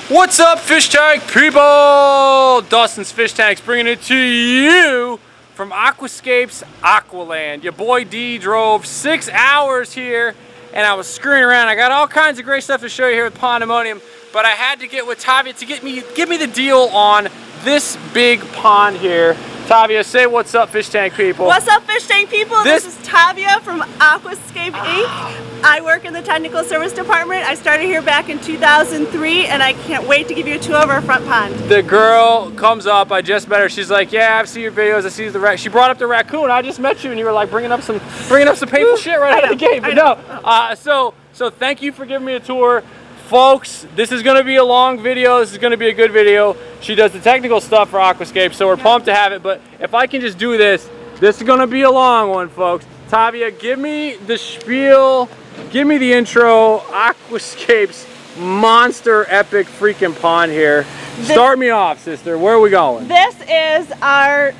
What's up, fish tank people? Dustin's Fish Tanks bringing it to you from Aquascape's Aqualand. Your boy D drove 6 hours here and I was screwing around. I got all kinds of great stuff to show you here with Pondemonium, but I had to get with Tavia to give me the deal on this big pond here. Tavia, say what's up, fish tank people. What's up, fish tank people? This is Tavia from Aquascape Inc. I work in the technical service department. I started here back in 2003 and I can't wait to give you a tour of our front pond. The girl comes up, I just met her. She's like, yeah, I've seen your videos, I see the raccoon. She brought up the raccoon. I just met you and you were like bringing up some painful shit right out of the gate. But no, so thank you for giving me a tour. Folks, this is going to be a long video. This is going to be a good video. She does the technical stuff for Aquascape, so we're pumped to have it. But if I can just do this, this is going to be a long one, folks. Tavia, give me the spiel, give me the intro. Aquascape's monster epic freaking pond here. Start me off, sister. Where are we going? This is our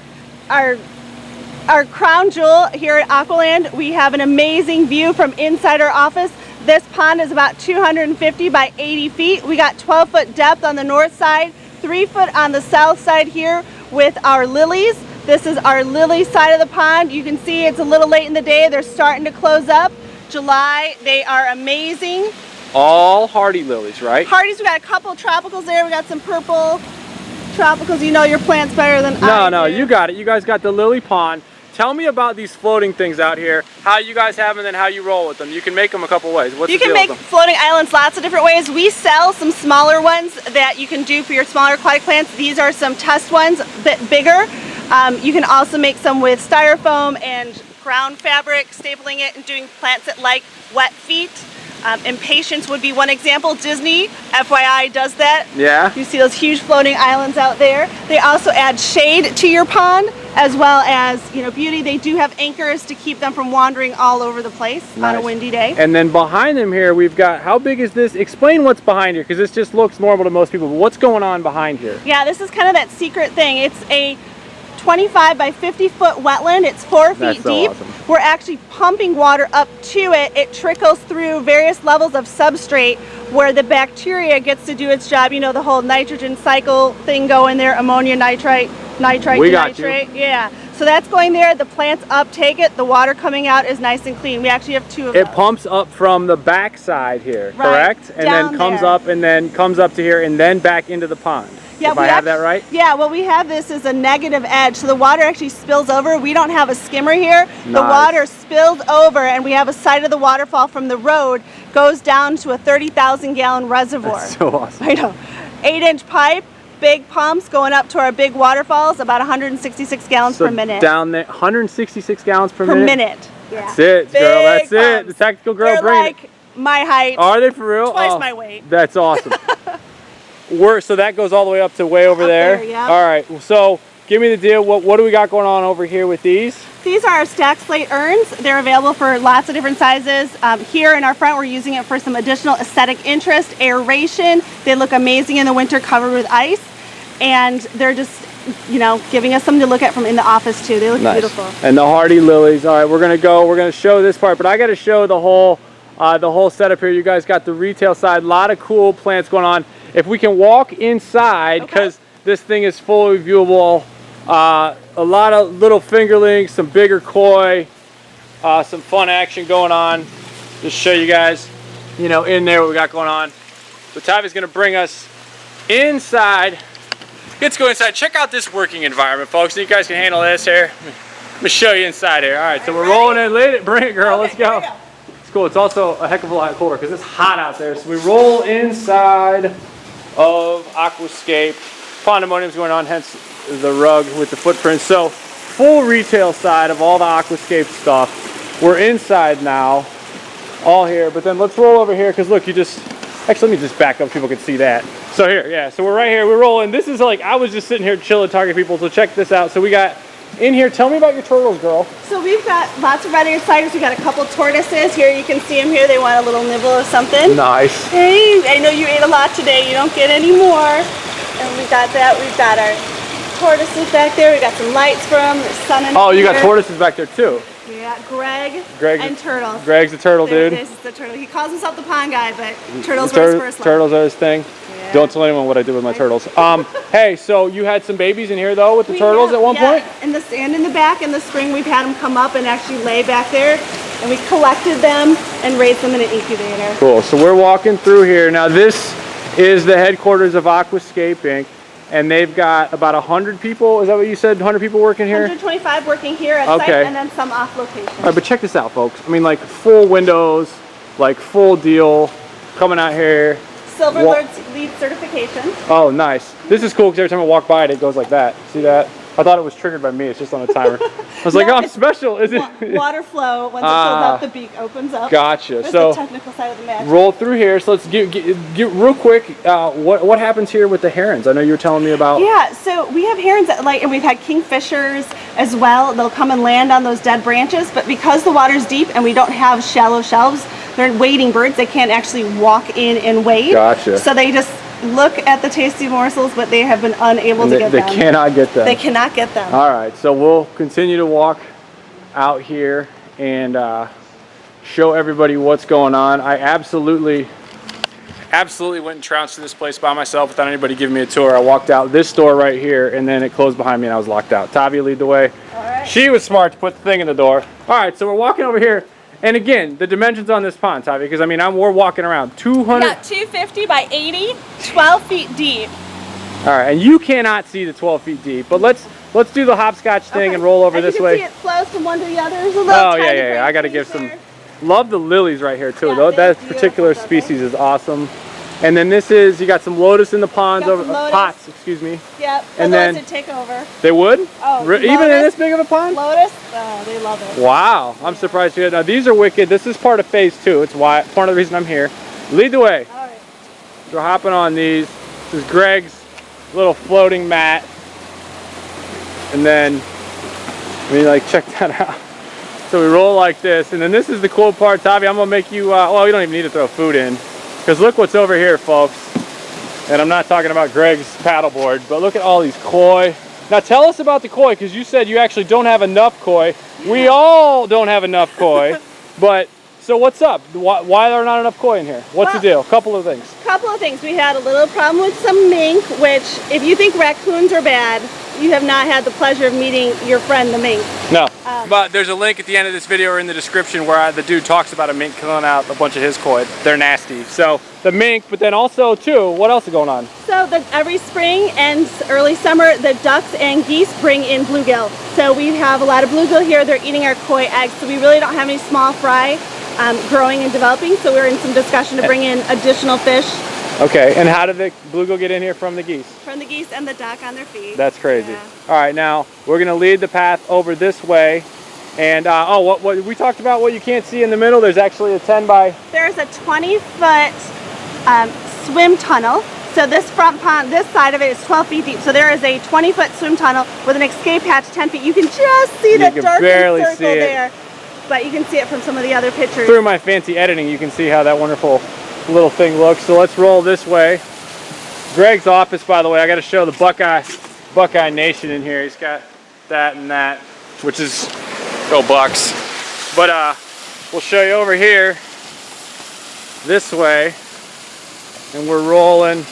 crown jewel here at Aqualand. We have an amazing view from inside our office. This pond is about 250 by 80 feet. We got 12-foot depth on the north side, 3 foot on the south side here with our lilies. This is our lily side of the pond. You can see it's a little late in the day. They're starting to close up. July, they are amazing. All hardy lilies, right? Hardies, we got a couple tropicals there. We got some purple tropicals. You know your plants better than I do. No, you got it. You guys got the lily pond. Tell me about these floating things out here, how you guys have them and how you roll with them. You can make them a couple ways. What's the deal with them? You can make floating islands lots of different ways. We sell some smaller ones that you can do for your smaller aquatic plants. These are some test ones, a bit bigger. You can also make some with styrofoam and ground fabric, stapling it and doing plants that like wet feet. Impatience would be one example. Disney, FYI, does that. Yeah. You see those huge floating islands out there. They also add shade to your pond, as well as, you know, beauty. They do have anchors to keep them from wandering all over the place on a windy day. And then behind them here, we've got, how big is this? Explain what's behind here, because this just looks normal to most people, but what's going on behind here? Yeah, this is kind of that secret thing. It's a 25 by 50 foot wetland. It's 4 feet deep. Awesome. We're actually pumping water up to it. It trickles through various levels of substrate where the bacteria gets to do its job. You know, the whole nitrogen cycle thing going there, ammonia, nitrite, nitrate. Yeah. So that's going there. The plants uptake it. The water coming out is nice and clean. We actually have 2 of those. It pumps up from the back side here, correct? And then comes up and then comes up to here and then back into the pond. Yeah, if I have that right? Yeah, well, we have this as a negative edge, so the water actually spills over. We don't have a skimmer here. Nice. The water spills over, and we have a side of the waterfall from the road goes down to a 30,000 gallon reservoir. That's so awesome. I know. 8-inch pipe, big pumps going up to our big waterfalls, about 166 gallons per minute. Down there, 166 gallons per minute? Yeah. That's it, big girl. That's pumps. it. The technical girl, They're bring like my height. Are they for real? Twice my weight. That's awesome. So that goes all the way up to way over there? Yeah. All right, so give me the deal. What do we got going on over here with these? These are our stacked slate urns. They're available for lots of different sizes. Here in our front, we're using it for some additional aesthetic interest, aeration. They look amazing in the winter covered with ice. And they're just, you know, giving us something to look at from in the office too. They look beautiful. And the hardy lilies. All right, we're gonna show this part, but I gotta show the whole setup here. You guys got the retail side, a lot of cool plants going on. If we can walk inside, because this thing is fully viewable, a lot of little fingerlings, some bigger koi, some fun action going on. Just show you guys, you know, in there what we got going on. So Tavia's gonna bring us inside. Let's go inside. Check out this working environment, folks. You guys can handle this here. Let me show you inside here. All right, so we're rolling in. Bring it, girl. Let's go. It's cool. It's also a heck of a lot cooler because it's hot out there. So we roll inside of Aquascape. Pondemonium's going on, hence the rug with the footprint. So full retail side of all the Aquascape stuff. We're inside now, all here. But then let's roll over here because look, actually, let me just back up so people can see that. So here, yeah, so we're right here, we're rolling. This is like, I was just sitting here chilling, talking to people, so check this out. So we got in here, tell me about your turtles, girl. So we've got lots of red-eared sliders. We got a couple tortoises. Here you can see them here. They want a little nibble of something. Nice. Hey, I know you ate a lot today. You don't get any more. And we got that. We've got our tortoises back there. We got some lights for them. There's sun in you got tortoises back there too. Yeah, Greg and Turtle. Greg's the turtle dude. This is the turtle. He calls himself the pond guy, but turtles were his first love. Turtles are his thing. Yeah. Don't tell anyone what I did with my turtles. Hey, so you had some babies in here though with the turtles at one point? In the stand in the back in the spring, we've had them come up and actually lay back there, and we collected them and raised them in an incubator. Cool. So we're walking through here now. This is the headquarters of Aquascape Inc. And they've got about 100 people. Is that what you said? 100 people working here? 125 working here at site, and then some off location. All right, but check this out, folks. I mean, like full windows, like full deal, coming out here. Silver LEED certification. Oh, nice. This is cool because every time I walk by it goes like that. See that? I thought it was triggered by me. It's just on a timer. I was like, oh, I'm special. Is it? Water flow. Once it fills up, the beak opens up. Gotcha. That's so the technical side of the magic. Roll through here. So let's get real quick. What happens here with the herons? I know you were telling me about. Yeah. So we have herons and we've had kingfishers as well. They'll come and land on those dead branches, but because the water's deep and we don't have shallow shelves, they're wading birds. They can't actually walk in and wade. Gotcha. So they just look at the tasty morsels, but they have been unable to get them. They cannot get them. They cannot get them. All right, so we'll continue to walk out here and show everybody what's going on. I absolutely went and trounced to this place by myself without anybody giving me a tour. I walked out this door right here, and then it closed behind me and I was locked out. Tavia, lead the way. All right. She was smart to put the thing in the door. All right, so we're walking over here. And again, the dimensions on this pond, Tavia, because I mean, we're walking around 200. Yeah, 250 by 80, 12 feet deep. All right, and you cannot see the 12 feet deep, but let's do the hopscotch thing and roll over this way. You can see it flows from one to the other. There's a little yeah. I got to give some. Love the lilies right here too. Though that particular species is awesome. And then this is, you got some lotus in the ponds over pots, excuse me. Yep. And then would take over. They would? Oh, even in this big of a pond? Lotus? Oh, they love it. Wow, I'm surprised you. Now these are wicked. This is part of phase 2. It's why part of the reason I'm here. Lead the way. All right. We're hopping on these. This is Greg's little floating mat. And then, I mean, like, check that out. So we roll like this, and then this is the cool part, Tavia. I'm gonna make you. Well, you don't even need to throw food in. Because look what's over here, folks. And I'm not talking about Greg's paddleboard, but look at all these koi. Now tell us about the koi, because you said you actually don't have enough koi. Yeah. We all don't have enough koi. But, so what's up? Why are there not enough koi in here? What's the deal? Couple of things. We had a little problem with some mink, which if you think raccoons are bad, you have not had the pleasure of meeting your friend the mink. No, but there's a link at the end of this video or in the description where the dude talks about a mink killing out a bunch of his koi. They're nasty. So the mink, but then also too, what else is going on? So every spring and early summer, the ducks and geese bring in bluegill. So we have a lot of bluegill here. They're eating our koi eggs. So we really don't have any small fry growing and developing. So we're in some discussion to bring in additional fish. Okay, and how did the bluegill get in here from the geese? From the geese and the duck on their feet. That's crazy. Yeah. All right, now we're gonna lead the path over this way. And what we talked about, what you can't see in the middle, there's actually a 10 by... There's a 20-foot swim tunnel. So this front pond, this side of it is 12 feet deep. So there is a 20-foot swim tunnel with an escape hatch 10 feet. You can just see the dark circle there. But you can see it from some of the other pictures. Through my fancy editing, you can see how that wonderful little thing looks. So let's roll this way. Greg's office, by the way, I got to show the Buckeye Nation in here. He's got that and that, which is go Bucks. But we'll show you over here this way, and we're rolling.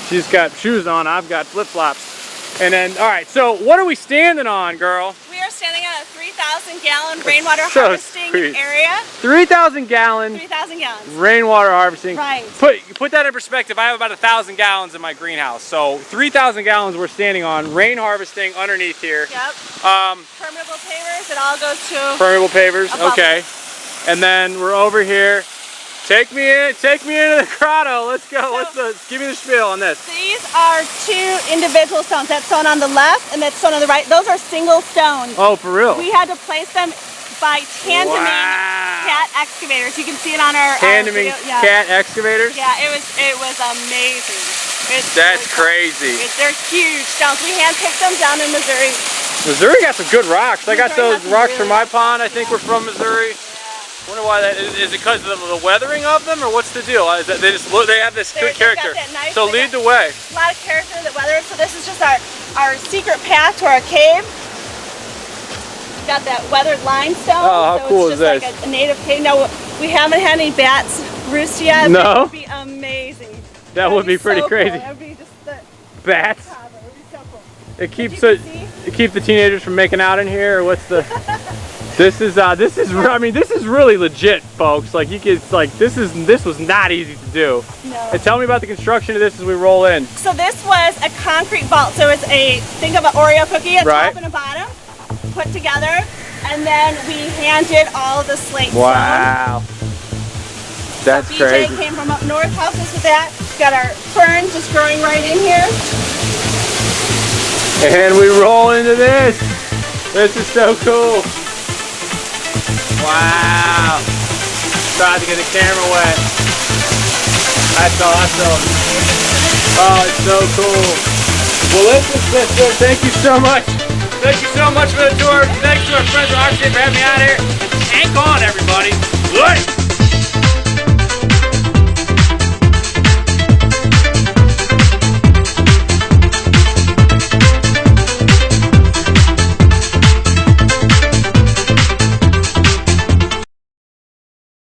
She's got shoes on, I've got flip-flops. And then, all right, so what are we standing on, girl? We are standing on a 3,000-gallon rainwater harvesting area. 3,000 gallons. 3,000 gallons. Rainwater harvesting. Right. Put that in perspective. I have about 1,000 gallons in my greenhouse. So 3,000 gallons we're standing on, rain harving underneath here. Yep. Permeable pavers. It all goes to. Permeable pavers. Okay. And then we're over here. Take me into the grotto. Let's go. Give me the spiel on this. These are 2 individual stones. That stone on the left and that stone on the right. Those are single stones. Oh, for real? We had to place them by tandeming cat excavators. You can see it on our tandeming cat excavators. Yeah, it was amazing. That's crazy. They're huge stones. We handpicked them down in Missouri. Missouri got some good rocks. I got those rocks from my pond. I think we're from Missouri. I wonder why that is. Is it because of the weathering of them, or what's the deal? They have this good character. So lead the way. A lot of character that weathers. So this is just our secret path to our cave. got that weathered limestone. Oh, how so cool it's is just like a native cave. No, we haven't had any bats roost yet. No? That would be amazing. That would be pretty so crazy. Cool. That would be just the Bats? top. It would be so cool. It keeps the teenagers from making out in here, or what's the? This is I mean, this is really legit, folks. Like, you could, like, this was not easy to do. No. And tell me about the construction of this as we roll in. So this was a concrete vault. So it's think of an Oreo cookie, a Right. top and a bottom, put together, and then we hand did all of the slate stone. Wow. That's BJ crazy. came from up north, helped us with that. Got our ferns just growing right in here. And we roll into this. This is so cool. Wow. Tried to get the camera wet. That's awesome. Oh, it's so cool. Well, listen, sister, thank you so much. Thank you so much for the tour. Thanks to our friends at Aquascape for having me out here. Hang on, everybody. Good.